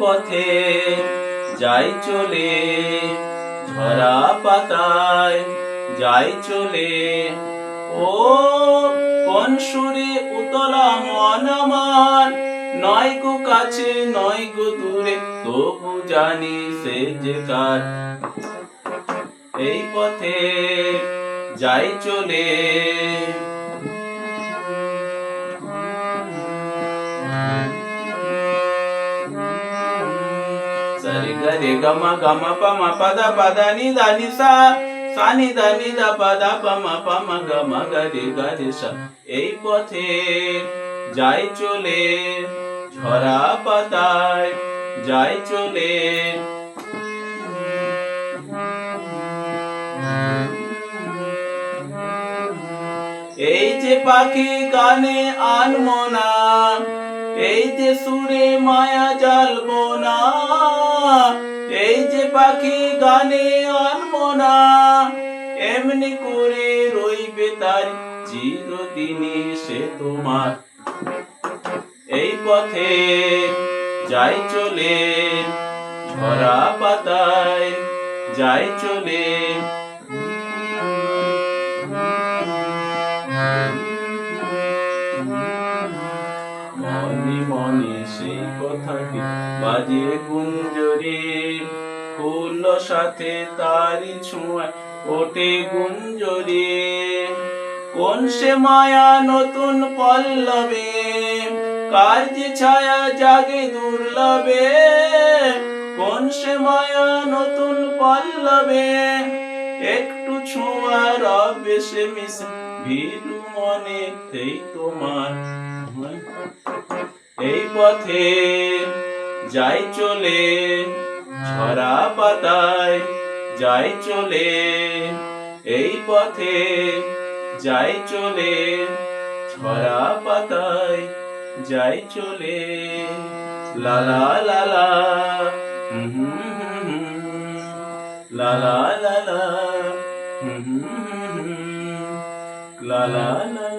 পথে যাই চলে, ঝরা পাতায় যাই চলে। ও কোন সুরে উতলা মন আমার, নয় গো কাছে নয় গো দূরে, তবু জানি সে যে কার। এই পথে যাই চলে। సరి గరి గమ గమ పమ పద పద ని ద ని సా সা নি দ নি দ পద পম পম গম গরি গরি সা। এই পথে যাই চলে, ঝরা পাতায় যাই চলে। এই যে পাখি গানে আনবো না, এই যে সুরে মায়া জ্বালবো না। এই যে পাখি গানে আনবো না, এমনি করে রইবে তার চিরদিনই সে তোমার। এই পথে যাই চলে, ঝরা পাতায় যাই চলে। মনে মনে সেই কথাটি বাজে গুঞ্জরে, ফুল সাথে তারি ছোঁয়ায় ওঠে গুঞ্জরে। কোন সে মায়া নতুন পল্লবে, কার যে ছায়া জাগে দুর্লভে। কোন সে মায়া নতুন পল্লবে, একটু ছোঁয়ার আবেশে মিশে ভিড়ু মনে এই তোমার। এই পথে যাই চলে, ঝরা পাতায় যাই চলে। এই পথে যাই চলে, ঝরা পাতায় যাই চলে। লা লা লা লা লা লা লা লা লা লা লা।